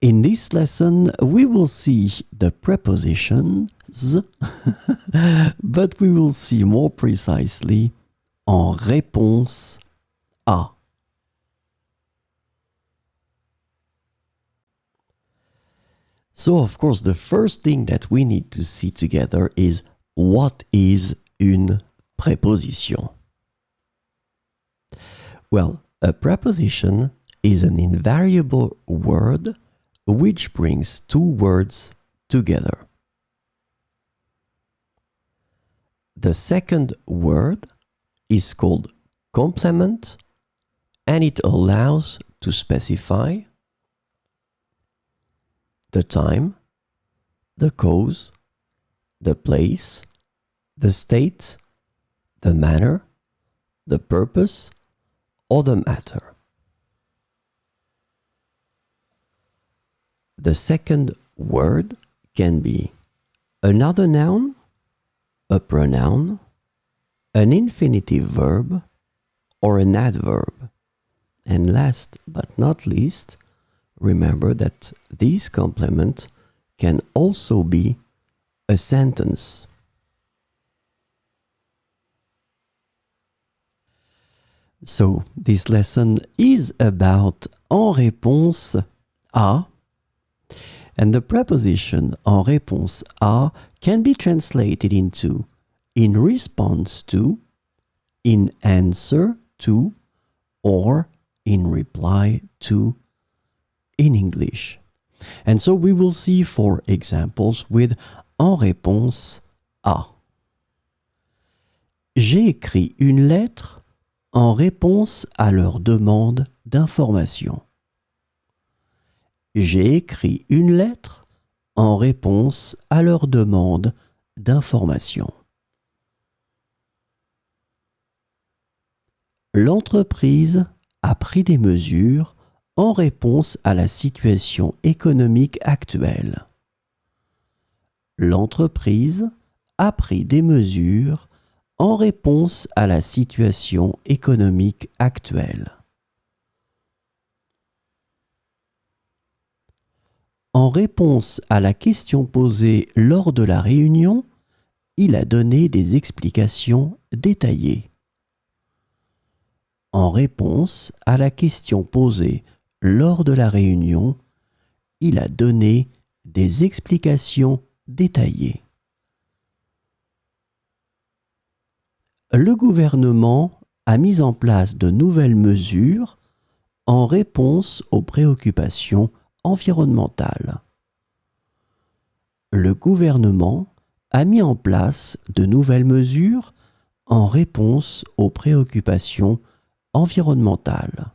In this lesson, we will see the prepositions, but we will see more precisely en réponse à. So, of course, the first thing that we need to see together is what is une préposition? Well, a preposition is an invariable word which brings two words together. The second word is called complement, and it allows to specify the time, the cause, the place, the state, the manner, the purpose, or the matter. The second word can be another noun, a pronoun, an infinitive verb, or an adverb. And last but not least, remember that this complement can also be a sentence. So, this lesson is about en réponse à, and the preposition en réponse à can be translated into in response to, in answer to, or in reply to in English. And so we will see 4 examples with en réponse à. J'ai écrit une lettre en réponse à leur demande d'information. J'ai écrit une lettre en réponse à leur demande d'information. L'entreprise a pris des mesures en réponse à la situation économique actuelle. L'entreprise a pris des mesures en réponse à la situation économique actuelle. En réponse à la question posée lors de la réunion, il a donné des explications détaillées. En réponse à la question posée lors de la réunion, il a donné des explications détaillées. Le gouvernement a mis en place de nouvelles mesures en réponse aux préoccupations environnementales. Le gouvernement a mis en place de nouvelles mesures en réponse aux préoccupations environnementales.